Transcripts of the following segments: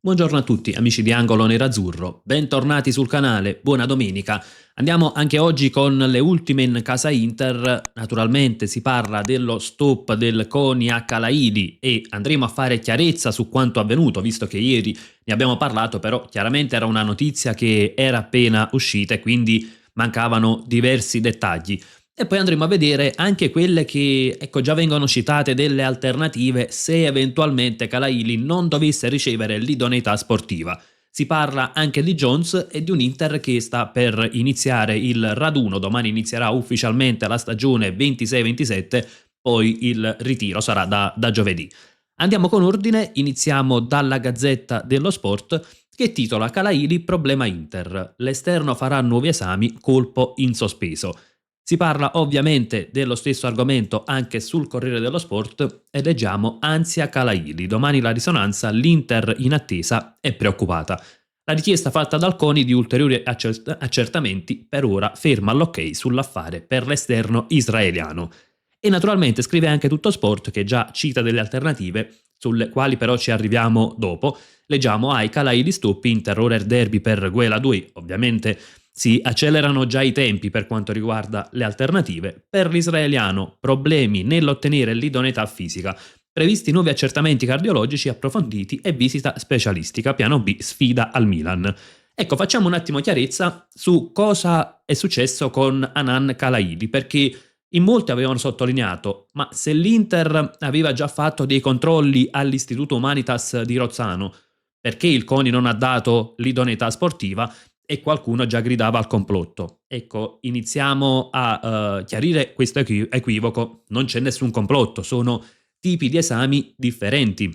Buongiorno a tutti amici di Angolo Nerazzurro, bentornati sul canale, buona domenica. Andiamo anche oggi con le ultime in casa Inter, naturalmente si parla dello stop del CONI a Calaidi e andremo a fare chiarezza su quanto avvenuto, visto che ieri ne abbiamo parlato, però chiaramente era una notizia che era appena uscita e quindi mancavano diversi dettagli. E poi andremo a vedere anche quelle che, ecco, già vengono citate delle alternative se eventualmente Calaili non dovesse ricevere l'idoneità sportiva. Si parla anche di Jones e di un Inter che sta per iniziare il raduno, domani inizierà ufficialmente la stagione 26-27, poi il ritiro sarà da giovedì. Andiamo con ordine, iniziamo dalla Gazzetta dello Sport che titola Calaili problema Inter, l'esterno farà nuovi esami, colpo in sospeso. Si parla ovviamente dello stesso argomento anche sul Corriere dello Sport e leggiamo ansia Calaili, domani la risonanza, l'Inter in attesa è preoccupata. La richiesta fatta dal CONI di ulteriori accertamenti per ora ferma l'ok sull'affare per l'esterno israeliano. E naturalmente scrive anche Tutto Sport che già cita delle alternative sulle quali però ci arriviamo dopo. Leggiamo ai Calaili stop Inter Rorer derby per Guela 2, ovviamente si accelerano già i tempi per quanto riguarda le alternative. Per l'israeliano problemi nell'ottenere l'idoneità fisica. Previsti nuovi accertamenti cardiologici approfonditi e visita specialistica. Piano B sfida al Milan. Ecco, facciamo un attimo chiarezza su cosa è successo con Hanan Kalaili, perché in molti avevano sottolineato, ma se l'Inter aveva già fatto dei controlli all'Istituto Humanitas di Rozzano, perché il CONI non ha dato l'idoneità sportiva? E qualcuno già gridava al complotto. Ecco, iniziamo a chiarire questo equivoco. Non c'è nessun complotto, sono tipi di esami differenti.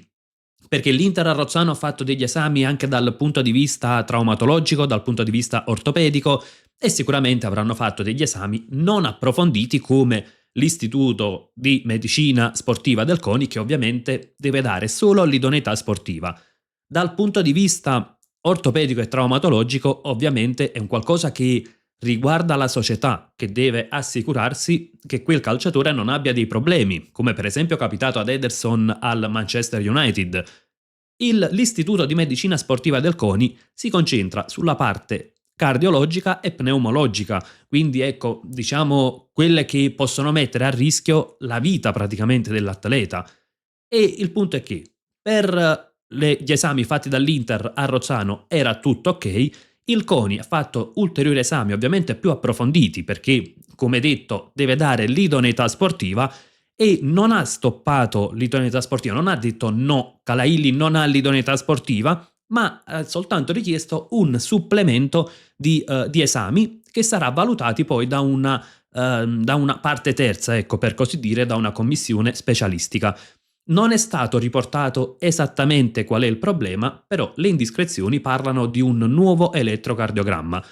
Perché l'Inter a Rozzano ha fatto degli esami anche dal punto di vista traumatologico, dal punto di vista ortopedico e sicuramente avranno fatto degli esami non approfonditi come l'Istituto di Medicina Sportiva del CONI, che ovviamente deve dare solo l'idoneità sportiva. Dal punto di vista ortopedico e traumatologico, ovviamente è un qualcosa che riguarda la società, che deve assicurarsi che quel calciatore non abbia dei problemi, come per esempio è capitato ad Ederson al Manchester United. L'Istituto di Medicina Sportiva del CONI si concentra sulla parte cardiologica e pneumologica, quindi ecco, diciamo quelle che possono mettere a rischio la vita praticamente dell'atleta. E il punto è che per gli esami fatti dall'Inter a Rozzano era tutto ok, il CONI ha fatto ulteriori esami ovviamente più approfonditi perché, come detto, deve dare l'idoneità sportiva e non ha stoppato l'idoneità sportiva, non ha detto no, Calailli non ha l'idoneità sportiva, ma ha soltanto richiesto un supplemento di esami che sarà valutati poi da una parte terza, ecco, per così dire, da una commissione specialistica. Non è stato riportato esattamente qual è il problema, però le indiscrezioni parlano di un nuovo elettrocardiogramma.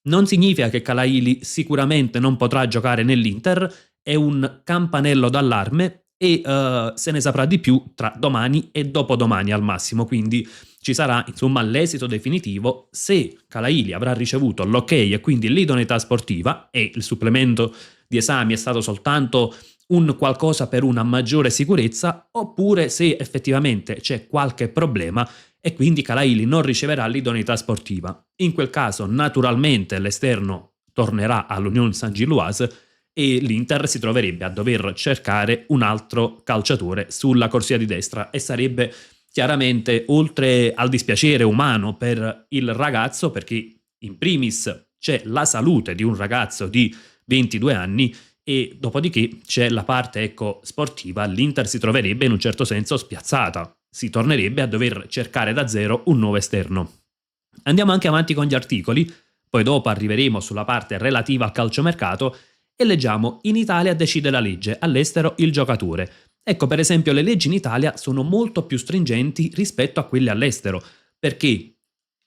Non significa che Calaili sicuramente non potrà giocare nell'Inter, è un campanello d'allarme e se ne saprà di più tra domani e dopodomani al massimo, quindi ci sarà insomma l'esito definitivo se Calaili avrà ricevuto l'ok e quindi l'idoneità sportiva e il supplemento di esami è stato soltanto un qualcosa per una maggiore sicurezza oppure se effettivamente c'è qualche problema e quindi Calaili non riceverà l'idoneità sportiva. In quel caso naturalmente l'esterno tornerà all'Union Saint-Gilloise e l'Inter si troverebbe a dover cercare un altro calciatore sulla corsia di destra e sarebbe chiaramente, oltre al dispiacere umano per il ragazzo, perché in primis c'è la salute di un ragazzo di 22 anni e dopodiché c'è la parte, ecco, sportiva, l'Inter si troverebbe in un certo senso spiazzata, si tornerebbe a dover cercare da zero un nuovo esterno. Andiamo anche avanti con gli articoli, poi dopo arriveremo sulla parte relativa al calciomercato e leggiamo: in Italia decide la legge, all'estero il giocatore. Ecco, per esempio, le leggi in Italia sono molto più stringenti rispetto a quelle all'estero, perché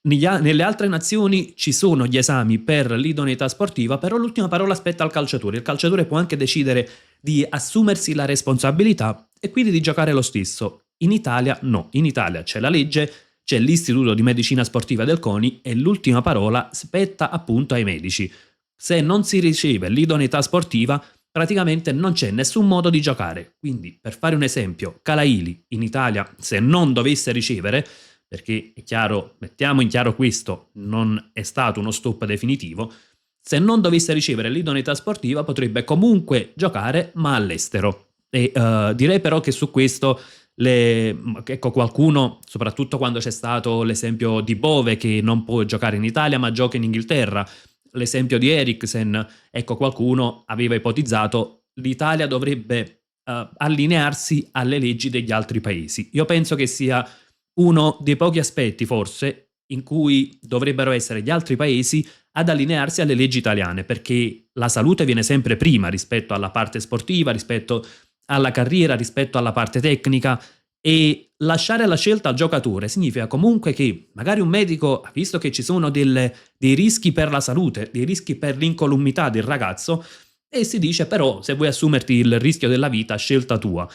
nelle altre nazioni ci sono gli esami per l'idoneità sportiva, però l'ultima parola spetta al calciatore. Il calciatore può anche decidere di assumersi la responsabilità e quindi di giocare lo stesso. In Italia no, in Italia c'è la legge, c'è l'Istituto di Medicina Sportiva del CONI e l'ultima parola spetta appunto ai medici. Se non si riceve l'idoneità sportiva, praticamente non c'è nessun modo di giocare. Quindi, per fare un esempio, Calaili in Italia, se non dovesse ricevere, perché è chiaro, mettiamo in chiaro questo, non è stato uno stop definitivo, se non dovesse ricevere l'idoneità sportiva potrebbe comunque giocare ma all'estero. E direi però che su questo ecco, qualcuno, soprattutto quando c'è stato l'esempio di Bove che non può giocare in Italia ma gioca in Inghilterra, l'esempio di Eriksen, ecco, qualcuno aveva ipotizzato l'Italia dovrebbe allinearsi alle leggi degli altri paesi. Io penso che sia uno dei pochi aspetti forse in cui dovrebbero essere gli altri paesi ad allinearsi alle leggi italiane, perché la salute viene sempre prima rispetto alla parte sportiva, rispetto alla carriera, rispetto alla parte tecnica, e lasciare la scelta al giocatore significa comunque che magari un medico ha visto che ci sono dei rischi per la salute, dei rischi per l'incolumità del ragazzo, e si dice però se vuoi assumerti il rischio della vita, scelta tua.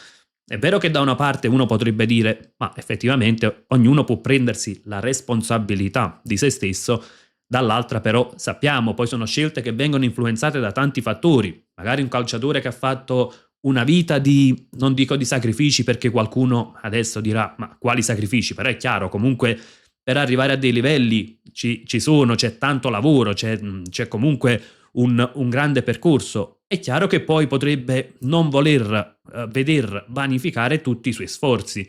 È vero che da una parte uno potrebbe dire ma effettivamente ognuno può prendersi la responsabilità di se stesso, dall'altra però sappiamo, poi sono scelte che vengono influenzate da tanti fattori, magari un calciatore che ha fatto una vita di, non dico di sacrifici perché qualcuno adesso dirà ma quali sacrifici, però è chiaro comunque per arrivare a dei livelli ci sono, c'è tanto lavoro, c'è comunque un grande percorso. È chiaro che poi potrebbe non voler veder vanificare tutti i suoi sforzi,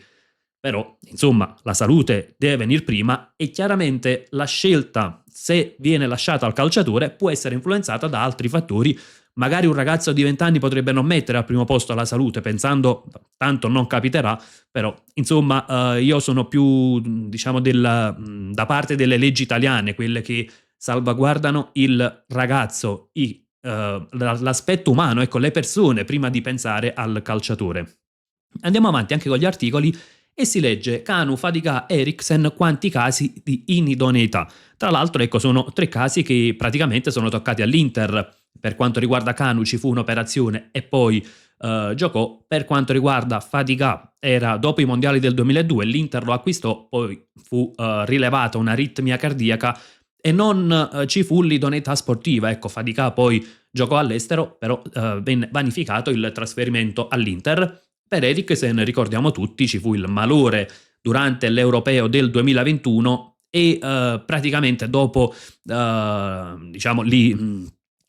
però insomma la salute deve venire prima e chiaramente la scelta, se viene lasciata al calciatore, può essere influenzata da altri fattori. Magari un ragazzo di 20 anni potrebbe non mettere al primo posto la salute pensando tanto non capiterà, però insomma io sono più diciamo da parte delle leggi italiane, quelle che salvaguardano il ragazzo, l'aspetto umano, ecco, le persone prima di pensare al calciatore. Andiamo avanti anche con gli articoli e si legge Kanu, Fadiga, Eriksen, quanti casi di inidoneità. Tra l'altro, ecco, sono 3 casi che praticamente sono toccati all'Inter. Per quanto riguarda Kanu ci fu un'operazione e poi giocò. Per quanto riguarda Fadiga era dopo i mondiali del 2002, l'Inter lo acquistò, poi fu rilevata un'aritmia cardiaca e non ci fu l'idoneità sportiva. Ecco, Fadiga poi giocò all'estero, però venne vanificato il trasferimento all'Inter. Per Eriksen, ricordiamo tutti, ci fu il malore durante l'Europeo del 2021 e praticamente dopo diciamo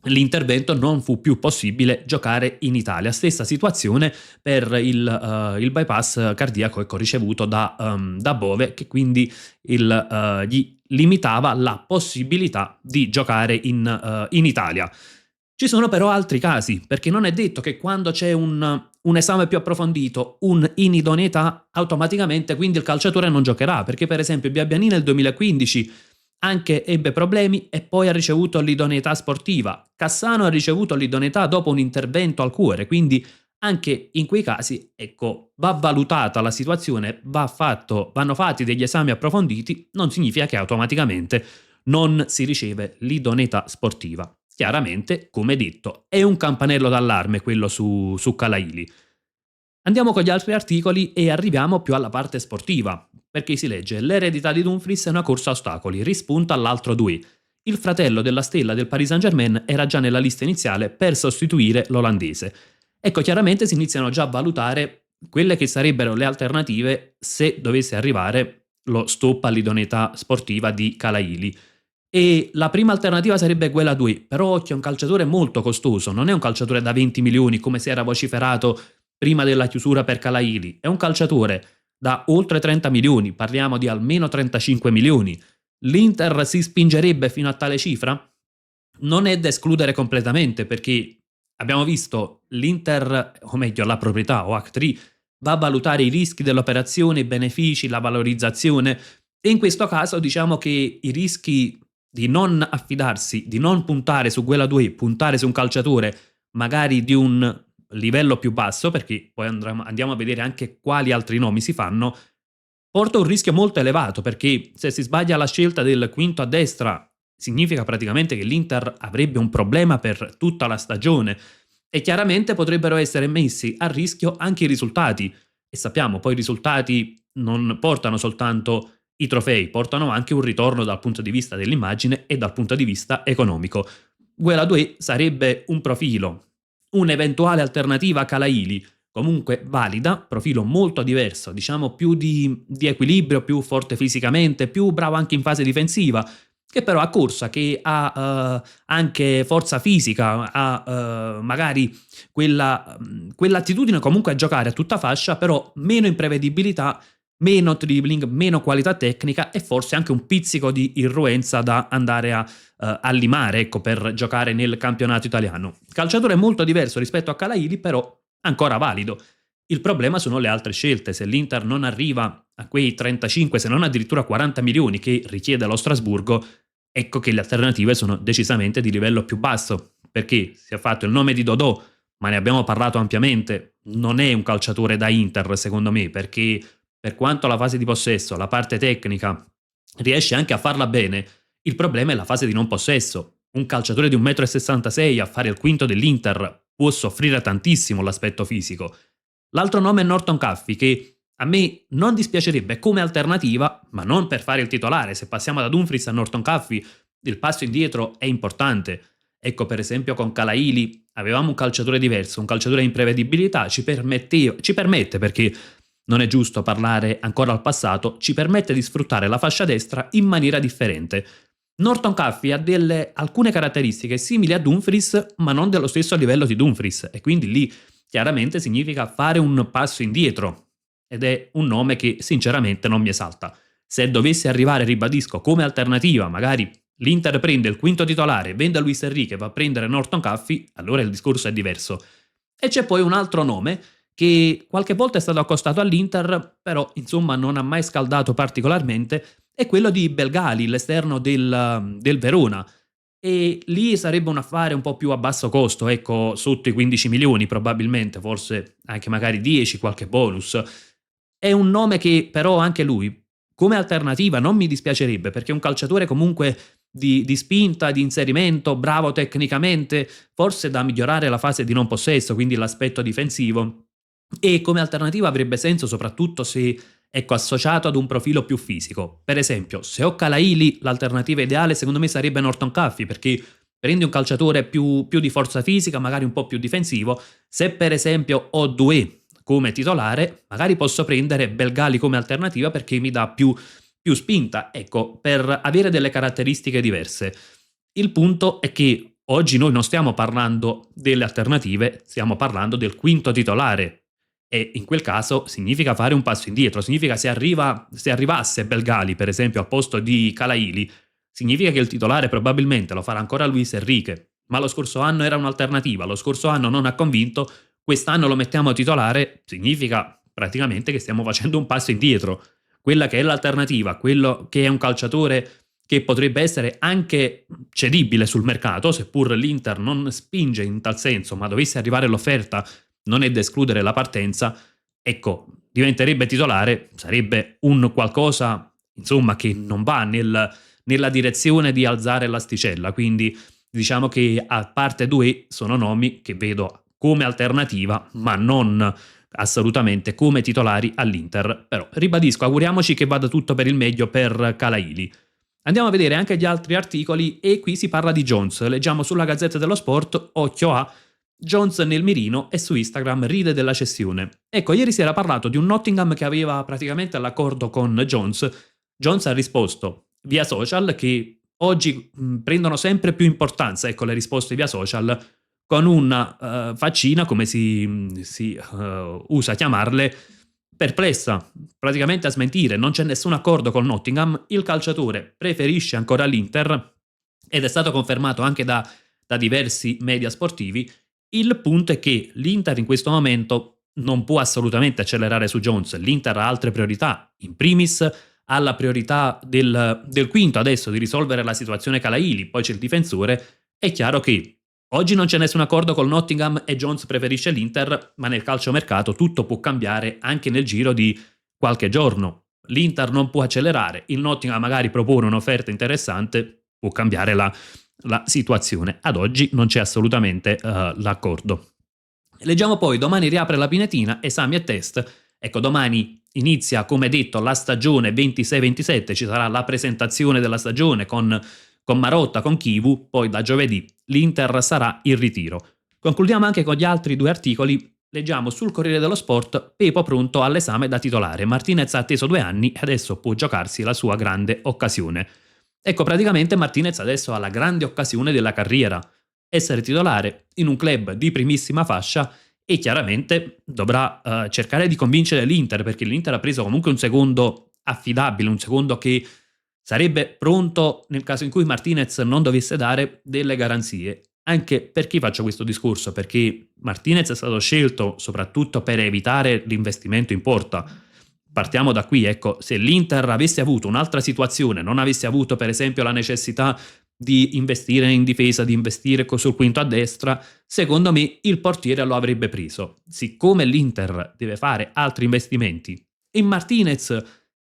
l'intervento non fu più possibile giocare in Italia. Stessa situazione per il bypass cardiaco, ecco, ricevuto da Bove, che quindi gli limitava la possibilità di giocare in Italia. Ci sono però altri casi, perché non è detto che quando c'è un esame più approfondito, un'inidoneità, automaticamente quindi il calciatore non giocherà, perché per esempio Biabiani nel 2015 anche ebbe problemi e poi ha ricevuto l'idonità sportiva. Cassano ha ricevuto l'idonità dopo un intervento al cuore, quindi anche in quei casi, ecco, va valutata la situazione, vanno fatti degli esami approfonditi, non significa che automaticamente non si riceve l'idoneità sportiva. Chiaramente, come detto, è un campanello d'allarme quello su Calaili. Andiamo con gli altri articoli e arriviamo più alla parte sportiva, perché si legge l'eredità di Dumfries è una corsa a ostacoli, rispunta all'altro Doué. Il fratello della stella del Paris Saint-Germain era già nella lista iniziale per sostituire l'olandese. Ecco, chiaramente si iniziano già a valutare quelle che sarebbero le alternative se dovesse arrivare lo stop all'idoneità sportiva di Calaili. E la prima alternativa sarebbe quella Doué, però occhio, è un calciatore molto costoso, non è un calciatore da 20 milioni come si era vociferato prima della chiusura per Calaili, è un calciatore da oltre 30 milioni, parliamo di almeno 35 milioni. L'Inter si spingerebbe fino a tale cifra? Non è da escludere completamente, perché abbiamo visto l'Inter, o meglio la proprietà o Act3, va a valutare i rischi dell'operazione, i benefici, la valorizzazione, e in questo caso diciamo che i rischi di non affidarsi, di non puntare su quella 2, puntare su un calciatore magari di un livello più basso, perché poi andiamo a vedere anche quali altri nomi si fanno, porta un rischio molto elevato, perché se si sbaglia la scelta del quinto a destra significa praticamente che l'Inter avrebbe un problema per tutta la stagione e chiaramente potrebbero essere messi a rischio anche i risultati, e sappiamo poi i risultati non portano soltanto i trofei, portano anche un ritorno dal punto di vista dell'immagine e dal punto di vista economico. Guela 2 sarebbe un profilo, un'eventuale alternativa a Calaili, comunque valida, profilo molto diverso, diciamo più di equilibrio, più forte fisicamente, più bravo anche in fase difensiva, che però ha corsa, che ha anche forza fisica, ha magari quell'attitudine comunque a giocare a tutta fascia, però meno imprevedibilità, meno dribbling, meno qualità tecnica e forse anche un pizzico di irruenza da andare a limare, ecco, per giocare nel campionato italiano. Calciatore molto diverso rispetto a Calaili, però ancora valido. Il problema sono le altre scelte. Se l'Inter non arriva a quei 35, se non addirittura 40 milioni che richiede lo Strasburgo, ecco che le alternative sono decisamente di livello più basso, perché si è fatto il nome di Dodò, ma ne abbiamo parlato ampiamente, non è un calciatore da Inter secondo me, perché per quanto la fase di possesso, la parte tecnica, riesce anche a farla bene, il problema è la fase di non possesso. Un calciatore di 1,66 m a fare il quinto dell'Inter può soffrire tantissimo l'aspetto fisico. L'altro nome è Norton Caffey, che a me non dispiacerebbe come alternativa, ma non per fare il titolare. Se passiamo da Dumfries a Norton Caffey, il passo indietro è importante. Ecco, per esempio con Calaili avevamo un calciatore diverso, un calciatore in prevedibilità, ci permette, perché non è giusto parlare ancora al passato, ci permette di sfruttare la fascia destra in maniera differente. Norton Caffey ha alcune caratteristiche simili a Dumfries, ma non dello stesso livello di Dumfries, e quindi lì chiaramente significa fare un passo indietro, ed è un nome che sinceramente non mi esalta. Se dovesse arrivare, ribadisco, come alternativa, magari l'Inter prende il quinto titolare, vende Luis Enrique e va a prendere Norton Caffey, allora il discorso è diverso. E c'è poi un altro nome che qualche volta è stato accostato all'Inter, però insomma non ha mai scaldato particolarmente, è quello di Belgali, l'esterno del Verona. E lì sarebbe un affare un po' più a basso costo, ecco, sotto i 15 milioni probabilmente, forse anche magari 10, qualche bonus. È un nome che però anche lui, come alternativa, non mi dispiacerebbe, perché è un calciatore comunque di spinta, di inserimento, bravo tecnicamente, forse da migliorare la fase di non possesso, quindi l'aspetto difensivo. E come alternativa avrebbe senso soprattutto se, ecco, associato ad un profilo più fisico. Per esempio, se ho Calaili, l'alternativa ideale secondo me sarebbe Norton Caffey, perché prendi un calciatore più di forza fisica, magari un po' più difensivo. Se per esempio ho Doué come titolare, magari posso prendere Belgali come alternativa perché mi dà più spinta, ecco, per avere delle caratteristiche diverse. Il punto è che oggi noi non stiamo parlando delle alternative, stiamo parlando del quinto titolare, e in quel caso significa fare un passo indietro, significa se arrivasse Belgali per esempio al posto di Calaili, significa che il titolare probabilmente lo farà ancora Luis Enrique, ma lo scorso anno era un'alternativa, lo scorso anno non ha convinto, quest'anno lo mettiamo titolare, significa praticamente che stiamo facendo un passo indietro. Quella che è l'alternativa, quello che è un calciatore che potrebbe essere anche cedibile sul mercato, seppur l'Inter non spinge in tal senso, ma dovesse arrivare l'offerta, non è da escludere la partenza, ecco, diventerebbe titolare, sarebbe un qualcosa, insomma, che non va nella direzione di alzare l'asticella, quindi diciamo che a parte due sono nomi che vedo come alternativa, ma non assolutamente come titolari all'Inter. Però ribadisco, auguriamoci che vada tutto per il meglio per Calaili. Andiamo a vedere anche gli altri articoli e qui si parla di Jones. Leggiamo sulla Gazzetta dello Sport, occhio a Jones nel mirino e su Instagram ride della cessione. Ecco, ieri si era parlato di un Nottingham che aveva praticamente l'accordo con Jones. Jones ha risposto via social che oggi prendono sempre più importanza, ecco, le risposte via social, con una faccina, come si usa chiamarle, perplessa, praticamente a smentire. Non c'è nessun accordo col Nottingham, il calciatore preferisce ancora l'Inter ed è stato confermato anche da diversi media sportivi. Il punto è che l'Inter in questo momento non può assolutamente accelerare su Jones, l'Inter ha altre priorità, in primis ha la priorità del quinto adesso di risolvere la situazione Calaili, poi c'è il difensore. È chiaro che oggi non c'è nessun accordo col Nottingham e Jones preferisce l'Inter, ma nel calciomercato tutto può cambiare anche nel giro di qualche giorno. L'Inter non può accelerare, il Nottingham magari propone un'offerta interessante, può cambiare la situazione. Ad oggi non c'è assolutamente l'accordo. Leggiamo poi, domani riapre la Pinetina, esami e test. Ecco, domani inizia, come detto, la stagione 26-27, ci sarà la presentazione della stagione con Marotta, con Chivu, poi da giovedì l'Inter sarà in ritiro. Concludiamo anche con gli altri due articoli. leggiamo sul Corriere dello Sport: Pepo pronto all'esame da titolare, Martinez ha atteso 2 anni e adesso può giocarsi la sua grande occasione. Ecco, praticamente Martinez adesso ha la grande occasione della carriera, essere titolare in un club di primissima fascia, e chiaramente dovrà cercare di convincere l'Inter, perché l'Inter ha preso comunque un secondo affidabile, un secondo che sarebbe pronto nel caso in cui Martinez non dovesse dare delle garanzie. Anche perché faccio questo discorso? Perché Martinez è stato scelto soprattutto per evitare l'investimento in porta. Partiamo da qui, ecco, se l'Inter avesse avuto un'altra situazione, non avesse avuto per esempio la necessità di investire in difesa, di investire sul quinto a destra, secondo me il portiere lo avrebbe preso. Siccome l'Inter deve fare altri investimenti e Martinez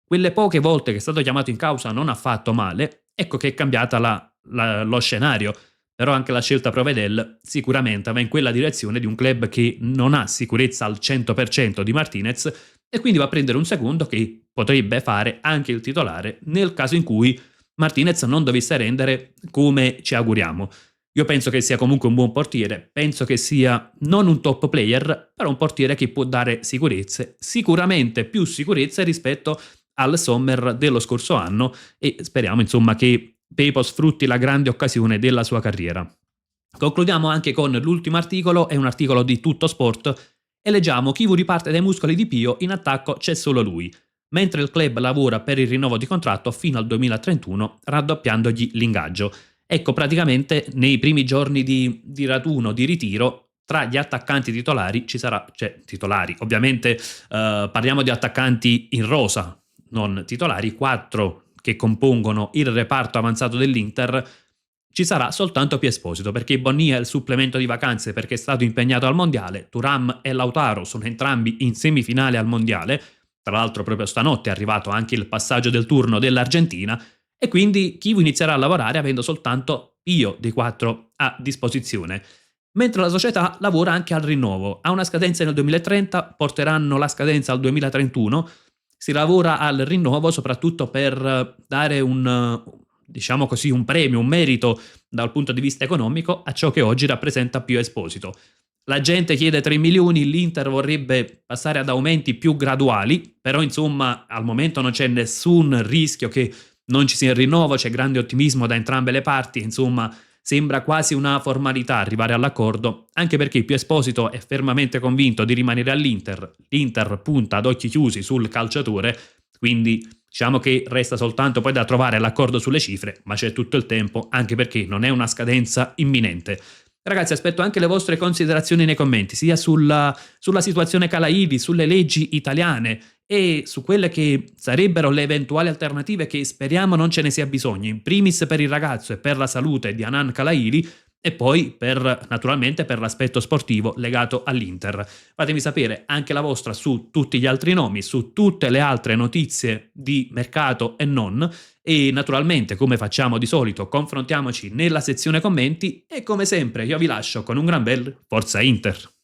quelle poche volte che è stato chiamato in causa non ha fatto male, ecco che è cambiata lo scenario. Però anche la scelta Provedel sicuramente va in quella direzione di un club che non ha sicurezza al 100% di Martinez, e quindi va a prendere un secondo che potrebbe fare anche il titolare nel caso in cui Martinez non dovesse rendere come ci auguriamo. Io penso che sia comunque un buon portiere, penso che sia non un top player, però un portiere che può dare sicurezze, sicuramente più sicurezze rispetto al Sommer dello scorso anno, e speriamo insomma che Pepo sfrutti la grande occasione della sua carriera. Concludiamo anche con l'ultimo articolo, è un articolo di Tutto Sport, e leggiamo: Chivu riparte dai muscoli di Pio, in attacco c'è solo lui. Mentre il club lavora per il rinnovo di contratto fino al 2031, raddoppiandogli l'ingaggio. Ecco, praticamente nei primi giorni di raduno, di ritiro, tra gli attaccanti titolari ci sarà, cioè titolari, ovviamente parliamo di attaccanti in rosa, non titolari, 4 che compongono il reparto avanzato dell'Inter. Ci sarà soltanto Pio Esposito, perché Bonnia è il supplemento di vacanze perché è stato impegnato al Mondiale, Thuram e Lautaro sono entrambi in semifinale al Mondiale, tra l'altro proprio stanotte è arrivato anche il passaggio del turno dell'Argentina, e quindi Chivu inizierà a lavorare avendo soltanto Pio dei 4 a disposizione. Mentre la società lavora anche al rinnovo, ha una scadenza nel 2030, porteranno la scadenza al 2031, si lavora al rinnovo soprattutto per dare diciamo così, un premio, un merito dal punto di vista economico a ciò che oggi rappresenta Pio Esposito. La gente chiede 3 milioni, l'Inter vorrebbe passare ad aumenti più graduali, però insomma al momento non c'è nessun rischio che non ci sia il rinnovo, c'è grande ottimismo da entrambe le parti, insomma sembra quasi una formalità arrivare all'accordo, anche perché Pio Esposito è fermamente convinto di rimanere all'Inter, l'Inter punta ad occhi chiusi sul calciatore, quindi diciamo che resta soltanto poi da trovare l'accordo sulle cifre, ma c'è tutto il tempo, anche perché non è una scadenza imminente. Ragazzi, aspetto anche le vostre considerazioni nei commenti, sia sulla situazione Calaidi, sulle leggi italiane e su quelle che sarebbero le eventuali alternative, che speriamo non ce ne sia bisogno, in primis per il ragazzo e per la salute di Hanan Calaidi, e poi naturalmente per l'aspetto sportivo legato all'Inter. Fatemi sapere anche la vostra su tutti gli altri nomi, su tutte le altre notizie di mercato e non, e naturalmente, come facciamo di solito, confrontiamoci nella sezione commenti, e come sempre io vi lascio con un gran bel Forza Inter.